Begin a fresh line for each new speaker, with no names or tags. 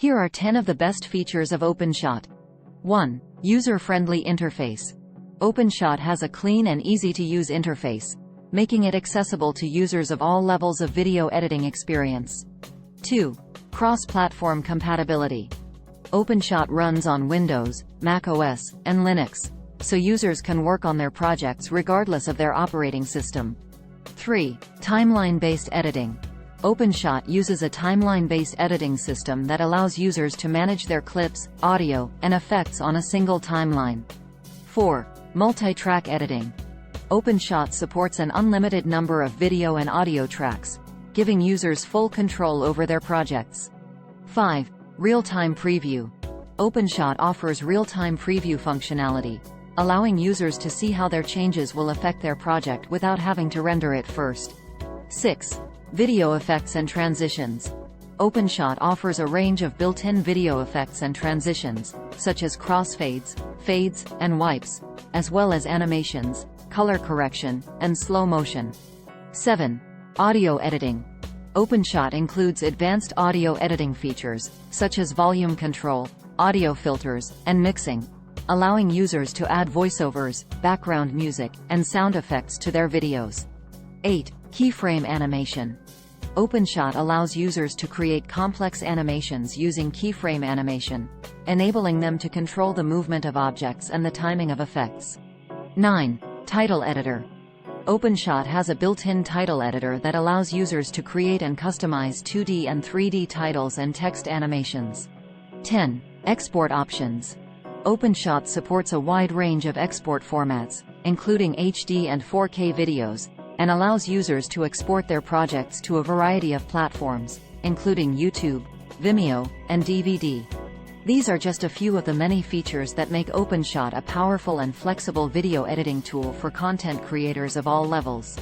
Here are 10 of the best features of OpenShot. 1. User-friendly interface. OpenShot has a clean and easy-to-use interface, making it accessible to users of all levels of video editing experience. 2. Cross-platform compatibility. OpenShot runs on Windows, macOS, and Linux, so users can work on their projects regardless of their operating system. 3. Timeline-based editing. OpenShot uses a timeline-based editing system that allows users to manage their clips, audio, and effects on a single timeline. 4. Multi-track editing. OpenShot supports an unlimited number of video and audio tracks, giving users full control over their projects. 5. Real-time preview. OpenShot offers real-time preview functionality, allowing users to see how their changes will affect their project without having to render it first. 6. Video effects and transitions. OpenShot offers a range of built-in video effects and transitions, such as crossfades, fades, and wipes, as well as animations, color correction, and slow motion. 7. Audio editing. OpenShot includes advanced audio editing features, such as volume control, audio filters, and mixing, allowing users to add voiceovers, background music, and sound effects to their videos. 8. Keyframe animation. OpenShot allows users to create complex animations using keyframe animation, enabling them to control the movement of objects and the timing of effects. 9. Title editor. OpenShot has a built-in title editor that allows users to create and customize 2D and 3D titles and text animations. 10. Export options. OpenShot supports a wide range of export formats, including HD and 4K videos, and allows users to export their projects to a variety of platforms, including YouTube, Vimeo, and DVD. These are just a few of the many features that make OpenShot a powerful and flexible video editing tool for content creators of all levels.